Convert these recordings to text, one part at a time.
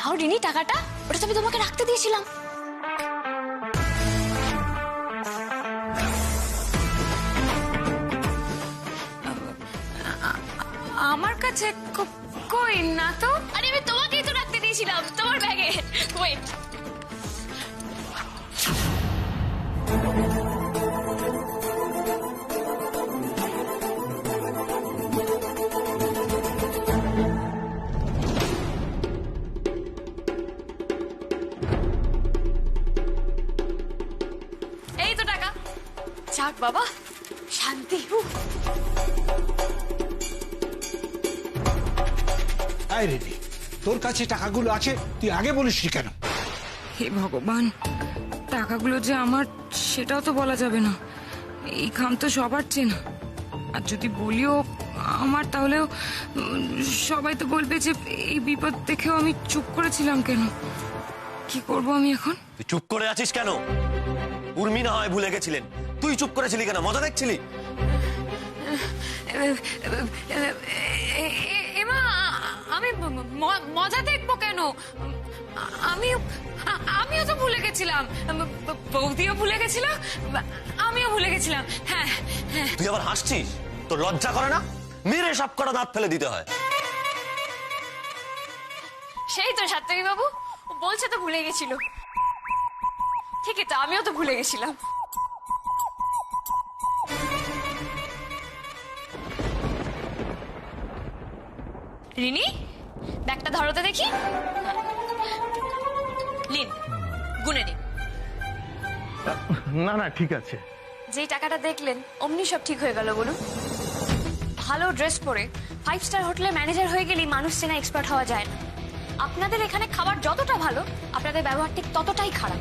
দাও রিনি টাকাটা, ওটা তো আমি তোমাকে রাখতে দিয়েছিলাম। আমার কাছে কই না তো। আরে আমি তোমাকেই তো রাখতে দিয়েছিলাম তোমার ব্যাগে। ওয়েট, এই তো টাকা। যাক বাবা, শান্তি। আয় রেডি, তোর কাছে টাকাগুলো আছে, তুই আগে বলিসনি কেন? হে ভগবান, টাকাগুলো যে আমার সেটাও তো বলা যাবে না। এই খাম তো সবার চেনা, আর যদি বলিও আমার তাহলেও সবাই তো বলবে যে এই বিপদ দেখেও আমি চুপ করেছিলাম কেন। কি করব আমি এখন? তুই চুপ করে আছিস কেন? উর্মি না হয় ভুলে গেছিলেন, তুই চুপ করেছিলি কেন? মজা দেখছিলি? এমা, আমি মজা দেখবো কেন? আমিও তো ভুলে গেছিলাম, বৌদিও ভুলে গেছিল, আমিও ভুলে গেছিলাম। হ্যাঁ হ্যাঁ। তুই আবার হাসছিস? তোর লজ্জা করে না? মেরে সব কটা দাঁত ফেলে দিতে হয়। সেই তো সাত্তারি বাবু, ও বলছে তো ভুলে গেছিল। ঠিকই তো, আমিও তো ভুলে গেছিলাম। রিনি, ব্যাগটা ধরো তো দেখি। লিন, গুনে নিন। না না ঠিক আছে। যেই টাকাটা দেখলেন অমনি সব ঠিক হয়ে গেল বলুন। ভালো ড্রেস পরে 5 স্টার হোটেলের ম্যানেজার হয়ে গেলেই মানুষ চেনা এক্সপার্ট হওয়া যায় না। আপনাদের এখানে খাবার যতটা ভালো, আপনাদের ব্যবহার ঠিক ততটাই খারাপ।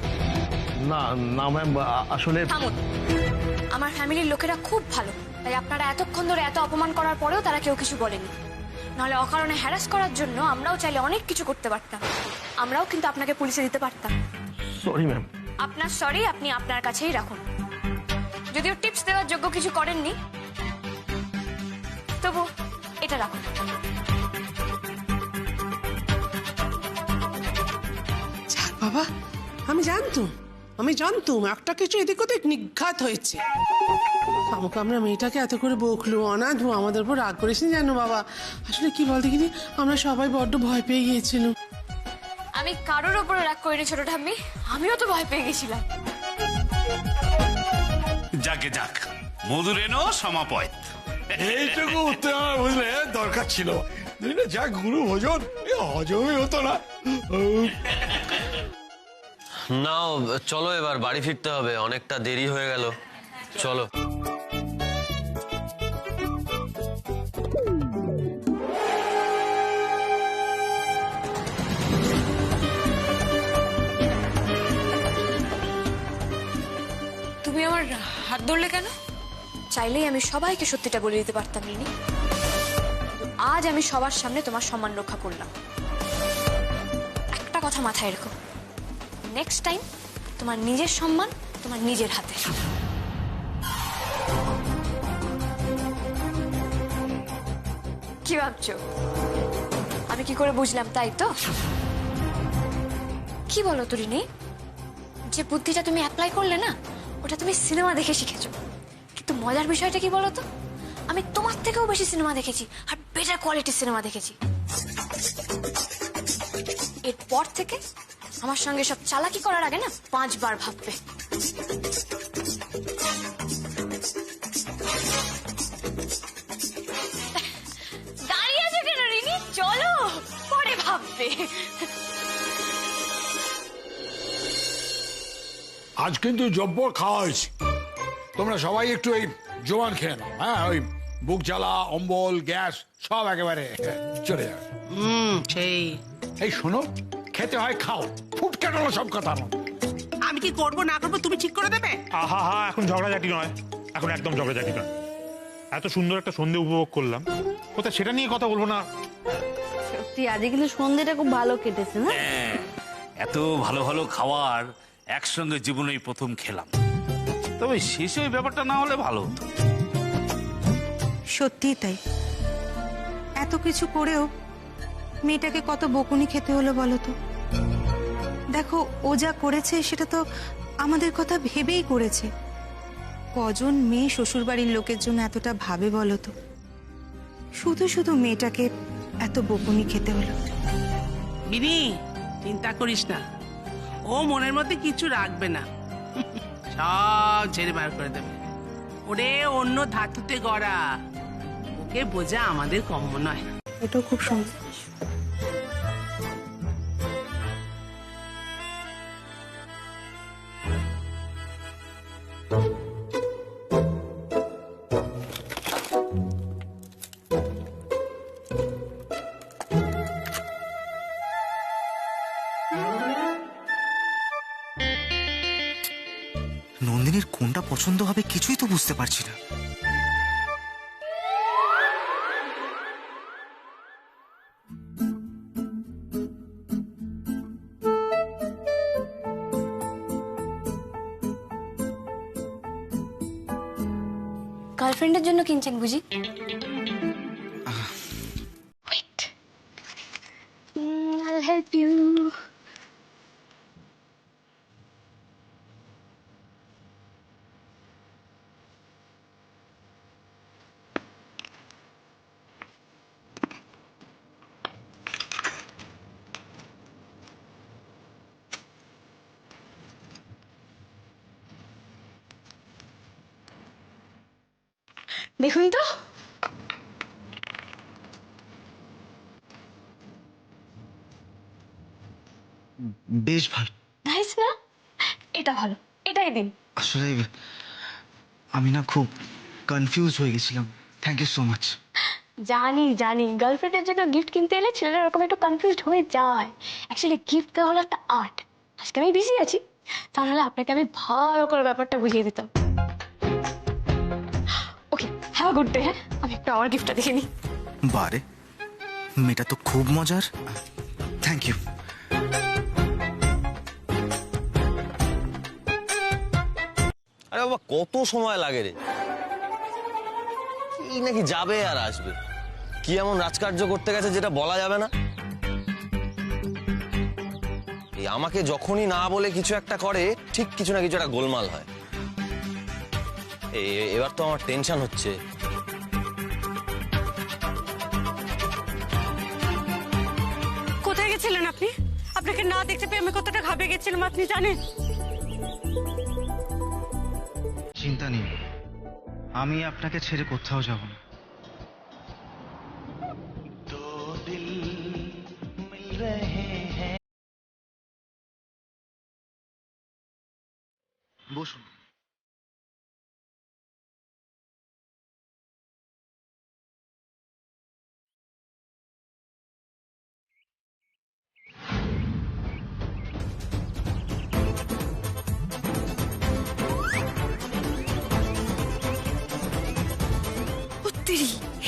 না না ম্যাম, আসলে থামুন। আমার ফ্যামিলির লোকেরা খুব ভালো, তাই আপনারা এতক্ষণ ধরে এত অপমান করার পরেও তারা কেউ কিছু বলেনি। নাহলে অকারণে হ্যারাস করার জন্য আমরাও চাইলে অনেক কিছু করতে পারতাম। আমরাও কিন্তু আপনাকে পুলিশে দিতে পারতাম। Sorry ma'am. আপনার সরি আপনি আপনার কাছেই রাখুন। যদিও টিপস দেওয়ার যোগ্য কিছু করেননি, তবু এটা রাখুন। যাক বাবা, আমি জানতুম একটা কিছু এদিক ওদিক নিঘাত হয়েছে। আমাকে আমরা মেয়েটাকে এত করে বকলো, অনাথ আমাদের উপর রাগ করিস নি জানো বাবা। আসলে কি বল দেখিনি, আমরা সবাই বড্ড ভয় পেয়ে গিয়েছিলাম। আমি কারোর ওপরে রাগ করিনি ছোট ঠাম্মি, আমিও তো ভয় পেয়ে গেছিলাম। যাকে যাক, মধুর এনো সমাপয়। এইটুকু উত্তর আমার বুঝলে দরকার ছিল। যা গুরু ভোজন, হজমই হতো না। নাও চলো, এবার বাড়ি ফিরতে হবে, অনেকটা দেরি হয়ে গেল। চলো। তুমি আমার হাত ধরলে কেন? চাইলেই আমি সবাইকে সত্যিটা বলে দিতে পারতাম রিনি। আজ আমি সবার সামনে তোমার সম্মান রক্ষা করলাম। একটা কথা মাথায় রেখো, নেক্সট টাইম তোমার নিজের সম্মান তোমার নিজের হাতে। কি ভাবছো আমি কি করে বুঝলাম তাই তো? কি বলো তো রিনি, যে বুদ্ধিটা তুমি অ্যাপ্লাই করলে না, ওটা তুমি সিনেমা দেখে শিখেছো। কিন্তু মজার বিষয়টা কি বলো তো, আমি তোমার থেকেও বেশি সিনেমা দেখেছি, আর বেটার কোয়ালিটির সিনেমা দেখেছি। এরপর থেকে আমার সঙ্গে সব চালাকি করার আগে না 5 বার ভাববে। দাঁড়িয়ে আছো কেন রিনি, চলো, পরে ভাববে। আজ কিন্তু জব্বর খাওয়া হয়েছে, তোমরা সবাই একটু এই জোয়ান খেয়ে নাও। হ্যাঁ, ওই বুক জ্বালা, অম্বল, গ্যাস সব একেবারে চলে যাবে। সেই এই শোনো, খেতে হয় খাও, ফুট কাটালো সব কথা। আমি কি করবো না করবো তুমি ঠিক করে দেবে। আহা হা, এখন ঝগড়াঝাটি নয়, এখন একদম ঝগড়াঝাটি নয়। এত সুন্দর একটা সন্ধে উপভোগ করলাম, কোথায় সেটা নিয়ে কথা বলবো না। সত্যি আজকে কিন্তু সন্ধ্যেটা খুব ভালো কেটেছে না? এত ভালো ভালো খাবার একসঙ্গে জীবনেই প্রথম খেলাম। তবে শেষে ওই ব্যাপারটা না হলে ভালো হতো। সত্যি তাই, এত কিছু করেও মেয়েটাকে কত বকুনি খেতে হলো বলো তো। দেখো ও যা করেছে সেটা তো আমাদের কথা ভেবেই করেছে। কজন মেয়ে শ্বশুরবাড়ির লোকের জন্য এতটা ভাবে বলো তো, শুধু শুধু মেয়েটাকে এত বকুনি খেতে হলো। বিনি, চিন্তা করিস না, ও মনের মধ্যে কিছু রাখবে না, সব ঝেড়ে বার করে দেবে। ওরে অন্য ধাতুতে গড়া, ওকে বোঝা আমাদের কম্য নয়। এটাও খুব সুন্দর। নন্দিনীর কোনটা পছন্দ হবে কিছুই তো বুঝতে পারছি না। গার্লফ্রেন্ডের জন্য কিনছেন বুঝি? Wait. I'll help you. দেখুন তো, বেশ ভালো। নাইস না? এটা ভালো, এটাই দিন। আসলে আমি না খুব কনফিউজ হয়ে গেছিলাম। Thank you so much. জানি জানি, গার্লফ্রেন্ডের জন্য গিফট কিনতে এলে ছেলেরা এরকম একটু কনফিউজড হয়ে যায়। অ্যাকচুয়ালি গিফট দেওয়া হলো একটা আর্ট। আজকে আমি বিজি আছি, তাহলে আপনাকে আমি ভালো করে ব্যাপারটা বুঝিয়ে দিতাম। ওকে, হ্যাভ আ গুড ডে। হ্যাঁ, আমি একটু আমার গিফটটা দেখে নিই। বারে, মেয়েটা তো খুব মজার। Thank you. আরে বাবা, কত সময় লাগে রে? এই নাকি যাবে আর আসবে? কি এমন রাজকার্য করতে গেছে যেটা বলা যাবে না? এই আমাকে যখনই না বলে কিছু একটা করে, ঠিক কিছু না কিছু একটা গোলমাল হয়। এবার তো আমার টেনশন হচ্ছে। কোথায় গেছিলেন আপনি? আপনাকে না দেখতে পেয়ে আমি কতটা ঘাবড়ে গেছিলাম আপনি জানেন? চিন্তা নেই, আমি আপনাকে ছেড়ে কোথাও যাব না। বসুন।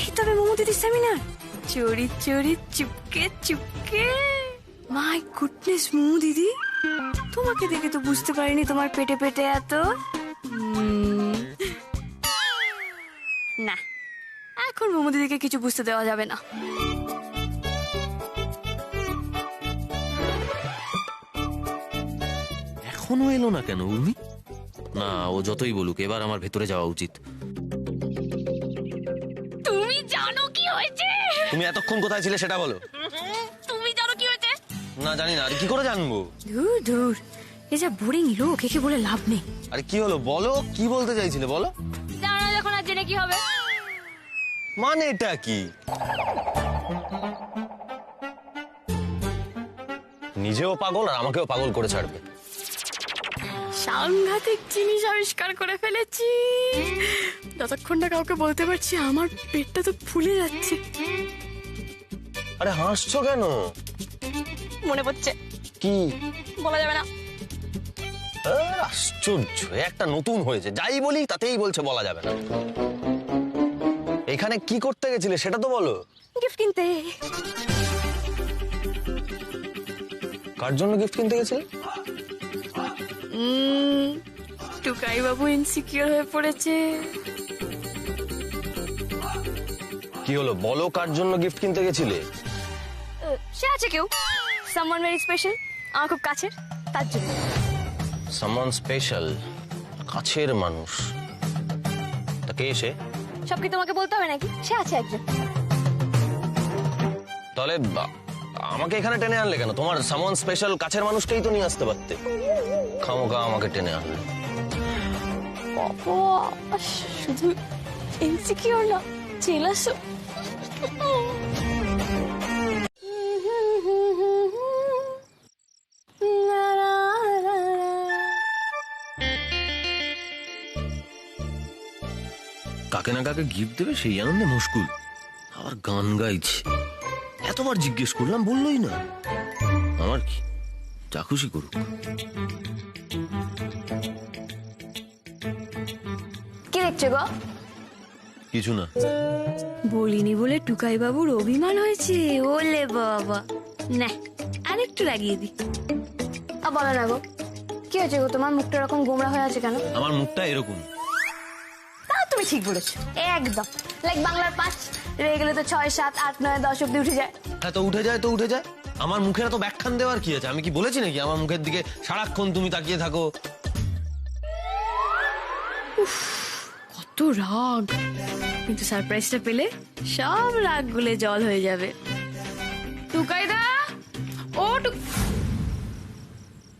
এই তবে মোমো দিদির seminar, Chori Chori Chupke Chupke. My goodness momo দিদি, তোমাকে দেখে তো বুঝতে পারিনি তোমার পেটে পেটে এত। না, এখন মোমো দিদিকে কিছু বুঝতে দেওয়া যাবে না। এখনো এলো না কেন উর্মি? না, ও যতই বলুক, এবার আমার ভেতরে যাওয়া উচিত। তুমি জানো কি হয়েছে? তুমি এতক্ষণ কোথায় ছিলে সেটা বলো। তুমি জানো কি হয়েছে? না, জানি না। কি করে জানবো? ধুর ধুর, এ যা বোরিং লোক, একে বলে লাভ নেই। আরে কি হলো বলো, কি বলতে চাইছিলে বলো। জানো যখন আর জেনে কি হবে? মানে এটা কি? নিজেও পাগল আর আমাকেও পাগল করে ছাড়বে। সাংঘাতিক জিনিস আবিষ্কার করে ফেলেছি। যতক্ষণ না কাউকে বলতে পারছি, আমার পেটটা তো ফুলে যাচ্ছে। আরে হাসছো কেন? মনে পড়ছে। কি? বলা যাবে না। আশ্চর্য, একটা নতুন হয়েছে, যাই বলি তাতেই বলছে বলা যাবে না। এখানে কি করতে গেছিলে সেটা তো বলো। গিফট কিনতে। কার জন্য গিফট কিনতে গেছিলে? টুকাই বাবু ইনসিকিউর হয়ে পড়েছে। কি হলো বলো, কার জন্য গিফট কিনতে গেছিলে? আছে কেউ, সামওয়ান ভেরি স্পেশাল, আমার খুব কাছের, তার জন্য। সামওয়ান স্পেশাল, কাছের মানুষ, তা কে এসে? সব কি তোমাকে বলতে হবে নাকি? সে আছে একজন। তাহলে আমাকে এখানে টেনে আনলে কেন? তোমার সামওয়ান স্পেশাল কাছের মানুষটাই তো নিয়ে আসতে পারতে, খামোখা আমাকে টেনে আনলে। বাবা, শুধু ইনসিকিউর না, জেলাসও। কাকে না কাকে গিফট দেবে সেই আনন্দে মুশকুল, আবার গান গাইছে। এতবার জিজ্ঞেস করলাম, বললোই না। আমার কি, যা খুশি করুক। কি দেখছো গো? কিছু না। বলিনি বলে টুকাই বাবুর অভিমান হয়েছে। ওলে বাবা, না আরেকটু লাগিয়ে দি। বলো না গো, কি হয়েছে গো? তোমার মুখটা এরকম গোমড়া হয়ে আছে কেন? আমার মুখটা এরকম? তা তুমি ঠিক বলেছো, একদম লাইক বাংলার 5 রয়ে গেলে তো 6, 7, 8, 9, 10 অব্দি উঠে যায়। হ্যাঁ, তো উঠে যায়, তো উঠে যায়। আমার মুখের এত ব্যাখ্যান দেওয়ার কি আছে? আমি কি বলেছি নাকি আমার মুখের দিকে সারাক্ষণ তুমি তাকিয়ে থাকো? কত রাগ, কিন্তু সারপ্রাইজটা পেলে সব রাগ গুলে জল হয়ে যাবে। টুকাইদা, ও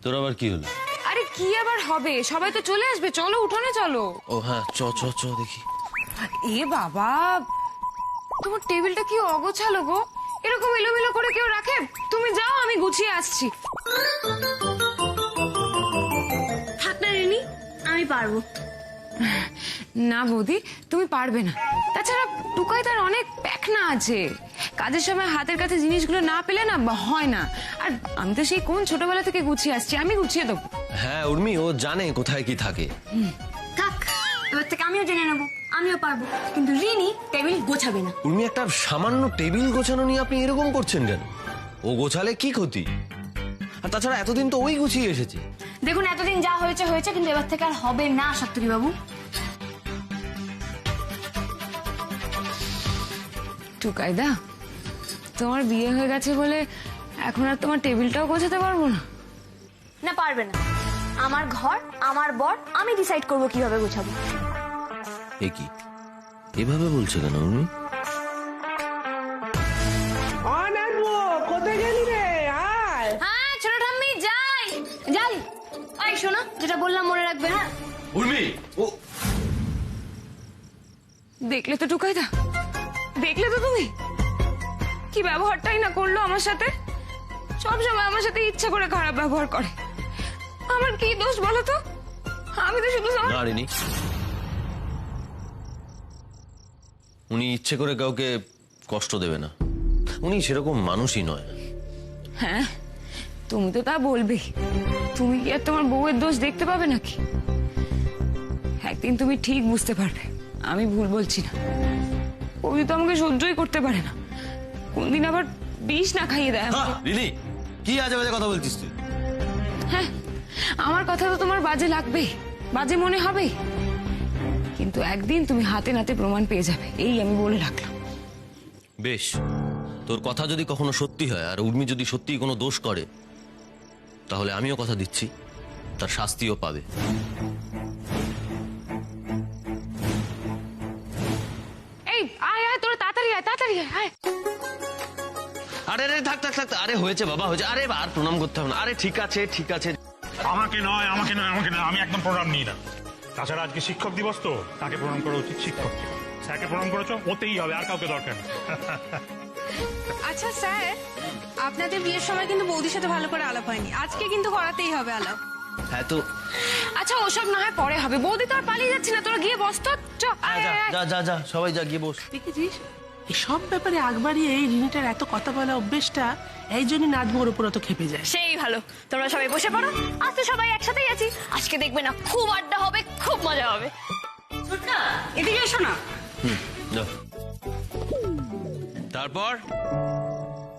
তোর আবার কি হলো? আরে কি আবার হবে, সবাই তো চলে আসবে, চলো উঠোনে চলো। ও হ্যাঁ, চ চ চ দেখি। এ বাবা, তোমার টেবিলটা কি অগোছালো গো, এরকম এলোমেলো করে কেউ রাখে? তুমি যাও, আমি গুছিয়ে আসছি। থাক না রিনি, আমি পারবো। না বৌদি, তুমি পারবে না। তাছাড়া টুকাই তার অনেক প্যাকনা আছে, কাজের সময় হাতের কাছে জিনিসগুলো না পেলে না হয় না। আর আমি তো সেই কোন ছোটবেলা থেকে গুছিয়ে আসছি, আমি গুছিয়ে দেবো। হ্যাঁ উর্মি, ও জানে কোথায় কি থাকে। থাক, এবার থেকে আমিও জেনে নেবো, আমিও পারবো। কিন্তু রিনি টেবিল গোছাবে না। উর্মি, একটা সামান্য টেবিল গোছানো নিয়ে আপনি এরকম করছেন কেন? ও গোছালে কি ক্ষতি? আর তাছাড়া এতদিন তো ওই গুছিয়ে এসেছে। দেখুন, এতদিন যা হয়েছে হয়েছে, কিন্তু এবার থেকে আর হবে না সত্যি বাবু। টুকাইদা, তোমার বিয়ে হয়ে গেছে বলে এখন আর তোমার টেবিলটাও গোছাতে পারবো না? না, পারবে না। আমার ঘর, আমার বর, আমি ডিসাইড করবো কিভাবে গোছাবো। এ কি এভাবে বলছে কেন উর্মি? কোথায় গেলি রে? আয়। হ্যাঁ ছোট ঠাম্মি, যাই যাই। এই শোনো, যেটা বললাম মনে রাখবে। হ্যাঁ উর্মি, ও দেখলে তো টুকাইদা, দেখলে তো তুমি কি ব্যবহারটাই না করলো আমার সাথে। সবসময় আমার সাথে ইচ্ছা করে খারাপ ব্যবহার করে। আমার কি দোষ বলো তো? আমি তো শুধু না রিনি, উনি ইচ্ছে করে কাউকে কষ্ট দেবে না, উনি সেরকম মানুষই নয়। হ্যাঁ, তুমি তো তা বলবে। তুমি কি আর তোমার বউয়ের দোষ দেখতে পাবে নাকি? একদিন তুমি ঠিক বুঝতে পারবে আমি ভুল বলছি না। ওই তো আমাকে সহ্যই করতে পারে না, কোনদিন আবার বিষ না খাইয়ে দেয় আমাকে। রিনি, কি আজে বাজে কথা বলছিস তুই? হ্যাঁ, আমার কথা তো তোমার বাজে লাগবে, বাজে মনে হবে, কিন্তু একদিন তুমি হাতে নাতে প্রমাণ পেয়ে যাবে, এই আমি বলে রাখলাম। বেশ, তোর কথা যদি কখনো সত্যি হয় আর উর্মি যদি সত্যিই কোনো দোষ করে, তাহলে আমিও কথা দিচ্ছি তার শাস্তিও পাবে। এই আয় আয়, তোরা তাড়াতাড়ি আয়, তাড়াতাড়ি আয়। আরে আরে থাক থাক থাক, আরে হয়েছে বাবা, হয়েছে। আরে আর প্রণাম করতে হবে না। আরে ঠিক আছে ঠিক আছে। আমাকে নয়, আমাকে নয়, আমাকে নয়, আমি একদম প্রণাম নিই না। তাছাড়া আজকে শিক্ষক দিবস, তো তাকে প্রণাম করা উচিত শিক্ষককে। স্যারকে প্রণাম করেছো, ওতেই হবে, আর কাউকে দরকার নেই। আচ্ছা স্যার, আপনাদের বিয়ের সময় কিন্তু বৌদির সাথে ভালো করে আলাপ হয়নি, আজকে কিন্তু করাতেই হবে আলাপ। হ্যাঁ তো আচ্ছা, ওসব না হয় পরে হবে। বৌদি তো আর পালিয়ে যাচ্ছে না, তোরা গিয়ে বস তো। চ, আয়, যা আয়, আয়। যা যা যা, সবাই যা গিয়ে বস। দেখেছিস, এই সব ব্যাপারে আগ বাড়িয়ে এই রিনিটার এত কথা বলা অভ্যেসটা, এই জন্যই নাতবুর উপর অত খেপে যায়। সেই ভালো, তোমরা সবাই বসে পড়ো। আজ তো সবাই একসাথেই আছি, আজকে দেখবে না খুব আড্ডা হবে, খুব মজা হবে। এদিকে এসো না। যাও। তারপর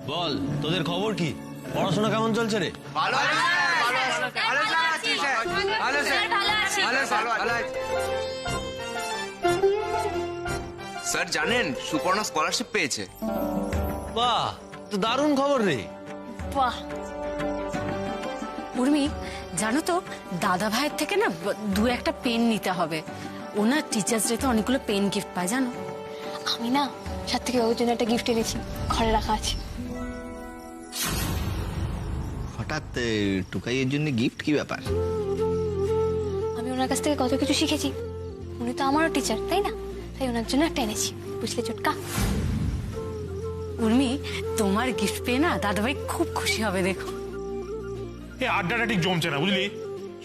বল, তোদের খবর কি? পড়াশোনা কেমন চলছে রে? ভালো আছি। স্যার জানেন, সুপর্ণা স্কলারশিপ পেয়েছে। বাহ, তো দারুণ খবর রে। বাহ, উর্মি জানো তো দাদা ভাইয়ের থেকে না দু একটা পেন নিতে হবে। ওনার টিচার্স ডেতে অনেকগুলো পেন গিফট পায় জানো। আমি না সাত্বিক বাবুর জন্য একটা গিফট এনেছি, ঘরে রাখা আছে। হঠাৎ টুকাইয়ের জন্য গিফট, কি ব্যাপার? আমি ওনার কাছ থেকে কত কিছু শিখেছি, উনি তো আমারও টিচার তাই না, তাই ওনার জন্য একটা এনেছি, বুঝলে চটকা। উর্মি তোমার গিফট পেয়ে না দাদা ভাই খুব খুশি হবে দেখো। এই আড্ডাটা ঠিক জমছে না বুঝলি,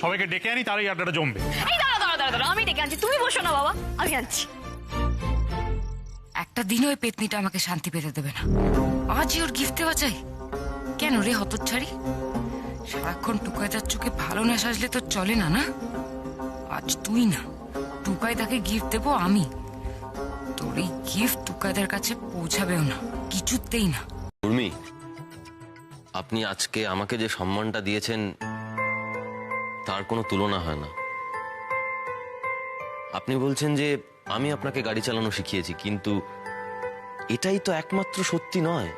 সবাইকে ডেকে আনি তারই আড্ডাটা জমবে। এই দাঁড়া দাঁড়া দাঁড়া দাঁড়া, আমি ডেকে আনছি, তুমি বসো না বাবা, আমি আনছি। একটা দিনও ওই পেতনিটা আমাকে শান্তি পেতে দেবে না। আজই ওর গিফট দেওয়া চাই। কেন রে হতচ্ছাড়ি, সারাক্ষণ টুকাইদার চোখে ভালো না সাজলে তো চলে না। না আজ তুই না, টুকাইদাকে গিফট দেবো আমি। তোর এই গিফট টুকাইদার কাছে পৌঁছাবেও না, কিছুতেই না। উর্মি, আপনি আজকে আমাকে যে সম্মানটা দিয়েছেন তার কোনো তুলনা হয় না। আপনি বলছেন যে আমি আপনাকে গাড়ি চালানো শিখিয়েছি, কিন্তু এটাই তো একমাত্র সত্যি নয়।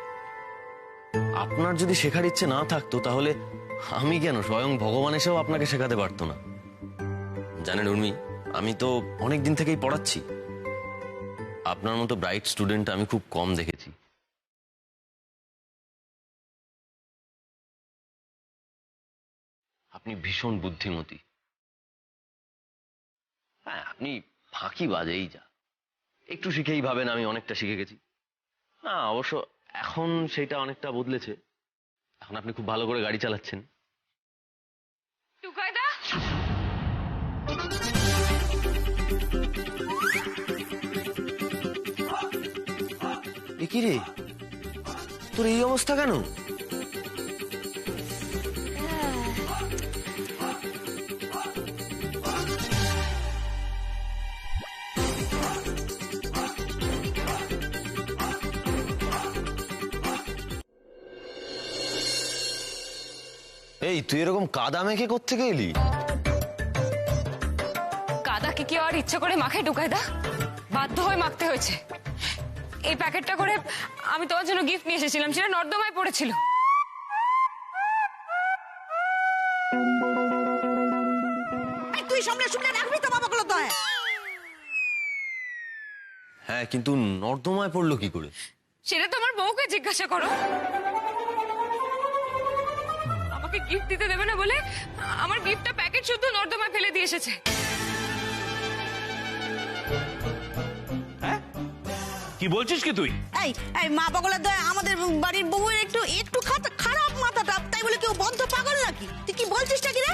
আপনার যদি শেখার ইচ্ছে না থাকতো তাহলে আমি কেন, স্বয়ং ভগবান এসেও আপনাকে শেখাতে পারতো না। জানেন উর্মি, আমি তো অনেক দিন থেকেই পড়াচ্ছি। আপনার মতো ব্রাইট স্টুডেন্ট আমি খুব কম দেখেছি। আপনি ভীষণ বুদ্ধিমতী। হ্যাঁ, আপনি ফাঁকি বাজেই যা, একটু শিখেই ভাবেন আমি অনেকটা শিখে গেছি। না, অবশ্য এখন সেটা অনেকটা বদলেছে। এখন আপনি খুব ভালো করে গাড়ি চালাচ্ছেন। টুকাইদা, এ কি রে, তোর এই অবস্থা কেন? এই তুই এরকম কাদা মেখে কোত্থেকে এলি? কাদাকে কি আর ইচ্ছা করে মাখে টুকাইদা? বাধ্য হয়ে মাখতে হয়েছে। এই প্যাকেটটা করে আমি তোমার জন্য গিফট নিয়ে এসেছিলাম, সেটা নর্দমায় পড়েছিল। তুই সামনে শুনে রাখবি তো বাবাগুলো তো। হ্যাঁ, কিন্তু নর্দমায় পড়লো কি করে? সেটা তো আমার বউকে জিজ্ঞাসা করো। আমাকে গিফট দিতে দেবে না বলে আমার গিফটটা প্যাকেট শুদ্ধ নর্দমায় ফেলে দিয়ে এসেছে। কি বলছিস কি তুই? এই মা পাগলা দয়া, আমাদের বাড়ির বউয়ের একটু একটু খারাপ মাথাটা, তাই বলে কেউ বন্ধ পাগল নাকি? তুই কি বলছিস নাকি রে?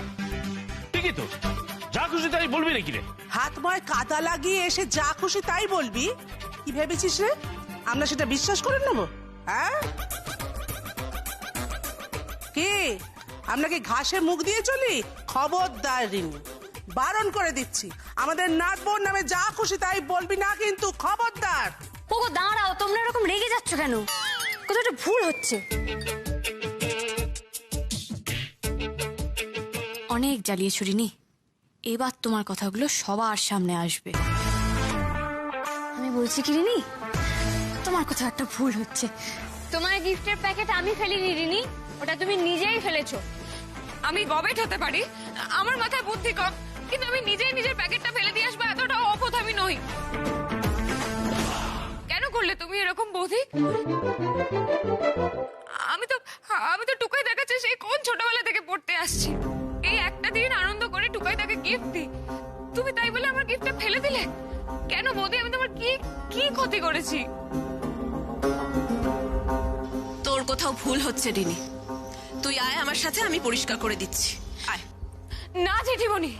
ঠিকই তো, যা খুশি তাই বলবি নাকি রে? হাত ময় কাদা লাগিয়ে এসে যা খুশি তাই বলবি? কি ভেবেছিস রে আমরা সেটা বিশ্বাস করে নেবো? হ্যাঁ, কি আমরা কি ঘাসে মুখ দিয়ে চলি? খবরদার রিনি, বারণ করে দিচ্ছি, আমাদের নাট বোন নামে যা খুশি তাই বলবি না কিন্তু, খবরদার। ওগো দাঁড়াও, তোমরা এরকম রেগে যাচ্ছ কেন? কোথাও একটা ভুল হচ্ছে। অনেক জ্বালিয়েছ রিনি, এবার তোমার কথাগুলো সবার সামনে আসবে। আমি বলছি কি রিনি, তোমার কোথাও একটা ভুল হচ্ছে। তোমার গিফটের প্যাকেট আমি ফেলিনি রিনি, ওটা তুমি নিজেই ফেলেছো। আমি গবেট হতে পারি, আমার মাথায় বুদ্ধি কম, কিন্তু আমি নিজেই নিজের প্যাকেটটা ফেলে দিয়ে আসবো এতটাও অপথ আমি নই। কেন করলে তুমি এরকম বৌদি? আমি তো টুকাই দেখাচ্ছে সেই কোন ছোটবেলা থেকে পড়তে আসছি। এই একটা দিন আনন্দ করে টুকাই তাকে গিফট দিই, তুমি তাই বলে আমার গিফটটা ফেলে দিলে কেন বৌদি? আমি তোমার কি কি ক্ষতি করেছি? তোর কোথাও ভুল হচ্ছে রিনি, তুই আয় আমার সাথে, আমি পরিষ্কার করে দিচ্ছি। আয়। না জেঠিমণি,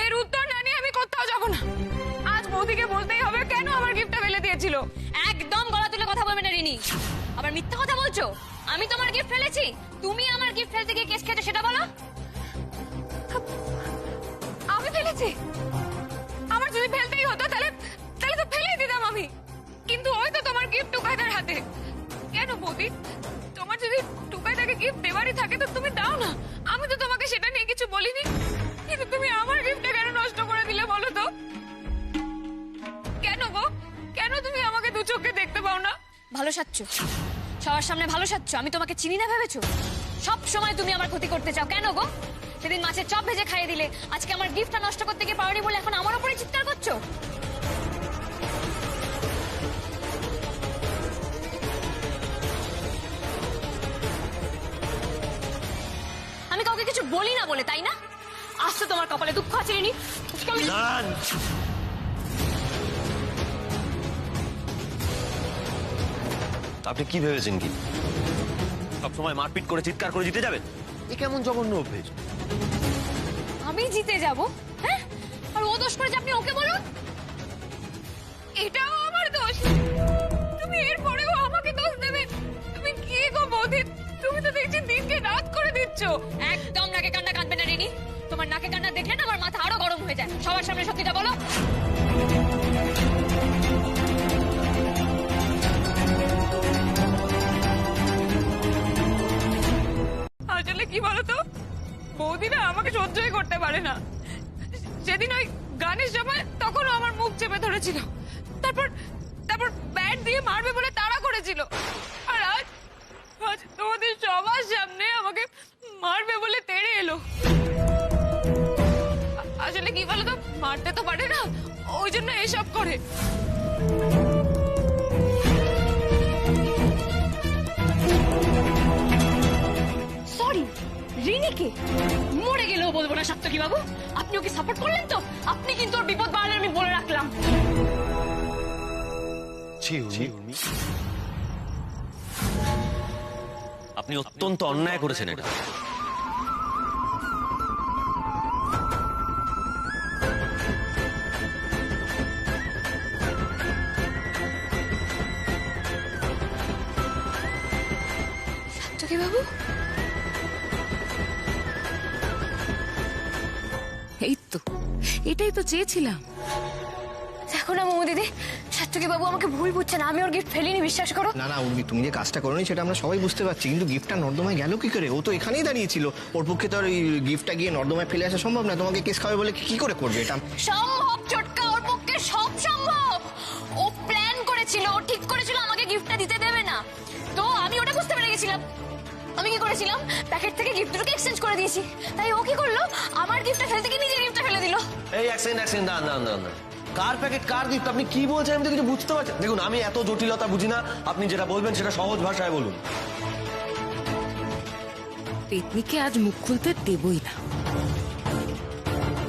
এর উত্তর না নিয়ে আমি কোথাও যাব না। আজ বৌদিকে বলতেই হবে কেন আমার গিফটটা ফেলে দিয়েছিল। একদম গলা তুলে কথা বলবে না রিনি, আবার মিথ্যা কথা বলছো। আমি তোমার গিফট ফেলেছি, তুমি আমার গিফট ফেলতে গিয়ে কেস খেতে, সেটা বলো। আমি ফেলেছি? আমার যদি ফেলতেই হতো তাহলে তাহলে তো ফেলেই দিতাম আমি, কিন্তু ওই তো তোমার গিফট টুকাইদার হাতে। কেন বৌদি, তোমার যদি টুকাইদাকে গিফট দেওয়ারই থাকে তো তুমি দাও না, আমি তো তোমাকে সেটা নিয়ে কিছু বলিনি, কিন্তু তুমি আমার গিফটটা কেন নষ্ট করে দিলে বলো তো? কেন গো, কেন তুমি আমাকে দু চোখে দেখতে পাও না? ভালো সাচ্ছ, সবার সামনে ভালো সাজছ, আমি তোমাকে চিনি না ভেবেছো? সব সময় তুমি আমার ক্ষতি করতে চাও, কেন গো? সেদিন মাছের চপ ভেজে খাইয়ে দিলে, আজকে আমার গিফটটা নষ্ট করতে গিয়ে পারোনি বলে এখন আমার উপরে চিৎকার করছো। আমি কাউকে কিছু বলি না বলে, তাই না? আজ তো তোমার কপালে দুঃখ আছে রিনি। দাঁড়ান। আপনি কি ভেবেছেন কি সবসময় মারপিট করে চিৎকার করে জিতে যাবেন? এ কেমন জঘন্য অভ্যেস। আমি জিতে যাব? হ্যাঁ, আর ও দোষ করেছে আপনি ওকে বলুন? এটাও আমার দোষ? তুমি এরপরেও আমাকে দোষ দেবে? তুমি কি গো বৌদি, তুমি তো দেখছি দিনকে রাত করে দিচ্ছ। একদম নাকে কান্না কাঁদবে না রিনি। তোমার নাকে কান্না দেখলে না আমার মাথা আরো গরম হয়ে যায়। সবার সামনে সত্যিটা বলো। আসলে কি বলতো, বৌদি না আমাকে সহ্যই করতে পারে না। সেদিন ওই গানের সময় তখনও আমার মুখ চেপে ধরেছিল, তারপর তারপর ব্যাট দিয়ে মারবে বলে তাড়া করেছিল, আর আজ আজ তোমাদের সবার সামনে আমাকে মারবে বলে তেড়ে এলো। আসলে কি বলতো, মারতে তো পারে না, ওই জন্য এসব করে। সরি, রিনিকে মরে গেলেও বলবো না সাত্তকী বাবু। আপনি ওকে সাপোর্ট করলেন তো, আপনি কিন্তু ওর বিপদ বাড়ালেন, আমি বলে রাখলাম। আপনি অত্যন্ত অন্যায় করেছেন এটা। সাত্তকী বাবু, এই তো, এটাই তো চেয়েছিলাম। দেখো না মমু দিদি, সাত্তকী বাবু আমাকে ভুল বুঝছে না, আমি ওর গিফট ফেলিনি, বিশ্বাস করো। না না উর্মি, তুমি যে কাজটা করোনি সেটা আমরা সবাই বুঝতে পারছি, কিন্তু গিফটটা নর্দমায় গেল কি করে? ও তো এখানেই দাঁড়িয়েছিল, ওর পক্ষে তো আর ওই গিফটটা গিয়ে নর্দমায় ফেলে আসা সম্ভব না। তোমাকে কেস খাবে বলে কি করে করবে এটা? সম্ভব চটকা, ওর পক্ষে সব সম্ভব। ও প্ল্যান করেছিল, ও ঠিক করেছিল আমাকে গিফটটা দিতে দেবে না, তো আমি ওটা বুঝতে পেরে গেছিলাম। আমি কি করেছিলাম, প্যাকেট থেকে গিফটটাকে এক্সচেঞ্জ করে দিয়েছি। তাই ও কি করলো, আমার গিফটটা ফেলতে গিয়ে নিজের গিফটটা ফেলে দিল। এই এক সেকেন্ড, দাঁড়ান। কার প্যাকেট, কার গিফট, আপনি কি বলছেন? আমি তো কিছু বুঝতে পারছি। দেখুন, আমি এত জটিলতা বুঝি না, আপনি যেটা বলবেন সেটা সহজ ভাষায় বলুন। পেতনিকে আজ মুখ খুলতে দেবই না।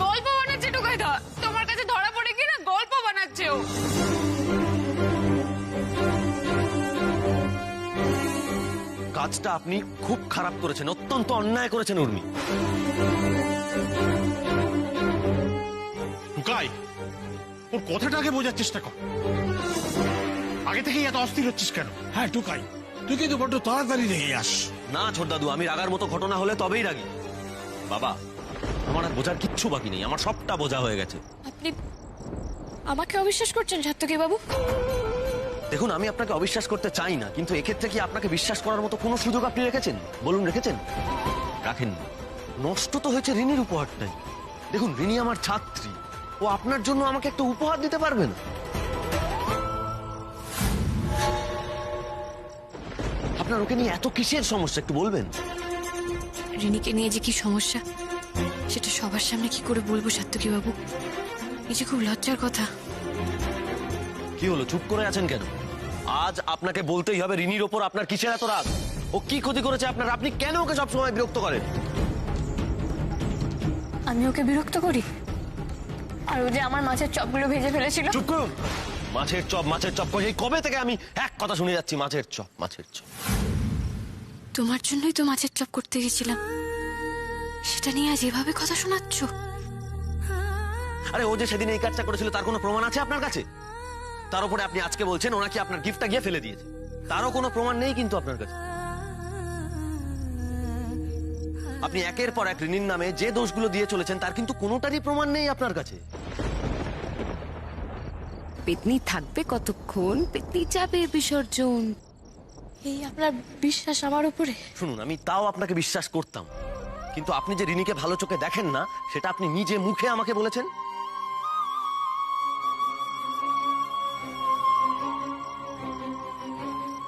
গল্প বানাচ্ছে টুকাই দা, তোমার কাছে ধরা পড়ে কি না গল্প বানাচ্ছে ও। কাজটা আপনি খুব খারাপ করেছেন, অত্যন্ত অন্যায় করেছেন উর্মি। টুকাই, ওর কথাটাকে বোঝার চেষ্টা কর। আগে থেকেই এত অস্থির হচ্ছিস কেন? হ্যাঁ টুকাই, তুই কিন্তু বড্ড তাড়াতাড়ি রেগে যাস। না ছোট দাদু, আমি রাগার মতো ঘটনা হলে তবেই রাগি। বাবা, আমার আর বোঝার কিচ্ছু বাকি নেই, আমার সবটা বোঝা হয়ে গেছে। আপনি আমাকে অবিশ্বাস করছেন সাত্তকী বাবু? দেখুন, আমি আপনাকে অবিশ্বাস করতে চাই না, কিন্তু এক্ষেত্রে কি আপনাকে বিশ্বাস করার মতো কোনো সুযোগ আপনি রেখেছেন? বলুন, রেখেছেন? রাখেননি। নষ্ট তো হয়েছে রিনির উপহারটাই। দেখুন, রিনি আমার ছাত্রী, ও আপনার জন্য আমাকে একটা উপহার দিতে পারবে না? আপনার ওকে নিয়ে এত কিসের সমস্যা একটু বলবেন? রিনিকে নিয়ে যে কি সমস্যা সেটা সবার সামনে কি করে বলবো সাত্তকী বাবু? এই যে খুব লজ্জার কথা। কি হলো, চুপ করে আছেন কেন? আজ আপনাকে বলতেই হবে, রিনির ওপর আপনার কিসের এত রাগ? ও কি ক্ষতি করেছে আপনার? আপনি কেন ওকে সবসময় বিরক্ত করেন? আমি ওকে বিরক্ত করি? আর ও যে আমার মাছের চপগুলো ভেজে ফেলেছিল। চুপ করুন। মাছের চপ করে কবে থেকে আমি এক কথা শুনে যাচ্ছি, মাছের চপ। তোমার জন্যই তো মাছের চপ করতে গেছিলাম, সেটা নিয়ে আজ এভাবে কথা শোনাচ্ছ? আরে ও যে সেদিন এই কাজটা করেছিল তার কোনো প্রমাণ আছে আপনার কাছে? তার উপরে আপনি আজকে বলছেন ও নাকি আপনার গিফটটা গিয়ে ফেলে দিয়েছে, তারও কোনো প্রমাণ নেই কিন্তু আপনার কাছে। আপনি একের পর এক রিনির নামে যে দোষগুলো দিয়ে চলেছেন তার কিন্তু কোনোটারই প্রমাণ নেই আপনার কাছে। পেতনি থাকবে কতক্ষণ, পেতনি যাবে বিসর্জন। এই আপনার বিশ্বাস আমার উপরে? শুনুন, আমি তাও আপনাকে বিশ্বাস করতাম, কিন্তু আপনি যে রিনিকে ভালো চোখে দেখেন না সেটা আপনি নিজে মুখে আমাকে বলেছেন।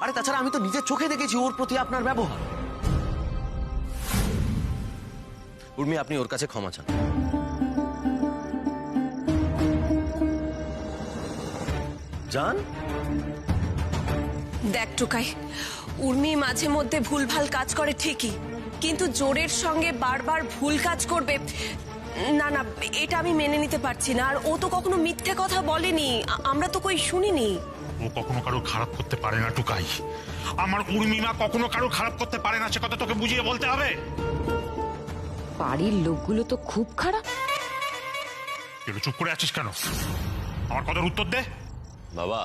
আরে আরে তাছাড়া আমি তো নিজের চোখে দেখেছি ওর প্রতি আপনার ব্যবহার। উর্মি, আপনি ওর কাছে ক্ষমা চান। যান। দেখ টুকাই, উর্মি মাঝে মধ্যে ভুলভাল কাজ করে ঠিকই, কিন্তু জোরের সঙ্গে বারবার ভুল কাজ করবে না না, এটা আমি মেনে নিতে পারছি না। আর ও তো কখনো মিথ্যে কথা বলেনি, আমরা তো কই শুনিনি। ও কখনো কারো খারাপ করতে পারে না টুকাই। আমার উর্মিমা কখনো কারো খারাপ করতে পারে না, সে কথা তোকে বুঝিয়ে বলতে হবে। বাড়ির লোকগুলো তো খুব খারাপ। তুই চুপ করে আছিস কেন? আমার কথার উত্তর দে। বাবা,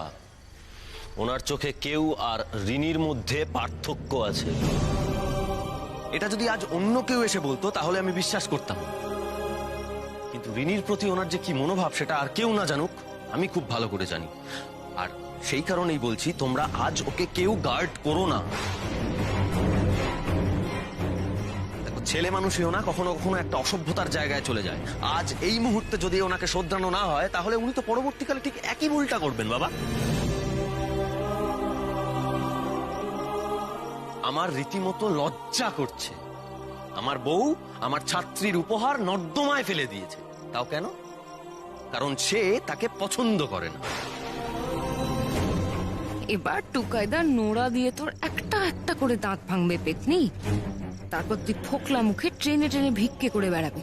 ওনার চোখে কেউ আর রিনির মধ্যে পার্থক্য আছে। এটা যদি আজ অন্য কেউ এসে বলতো তাহলে আমি বিশ্বাস করতাম, কিন্তু রিনির প্রতি ওনার যে কি মনোভাব সেটা আর কেউ না জানুক আমি খুব ভালো করে জানি। আর সেই কারণেই বলছি, তোমরা আজ ওকে কেউ গার্ড করো না। দেখো, ছেলে মানুষইও না কখনো কখনো একটা অসভ্যতার জায়গায় চলে যায়। আজ এই মুহূর্তে যদি ওনাকে শোধরানো না হয় তাহলে উনি তো পরবর্তীকালে ঠিক একই ভুলটা করবেন। বাবা, আমার রীতিমতো লজ্জা করছে। আমার বউ আমার ছাত্রীর উপহার নর্দমায় ফেলে দিয়েছে। তাও কেন? কারণ সে তাকে পছন্দ করে না। এবার টুকাইদার নোড়া দিয়ে তোর একটা একটা করে দাঁত ভাঙবে পেতনি। তারপর তুই ফোকলা মুখে ট্রেনে ট্রেনে ভিক্ষে করে বেড়াবি।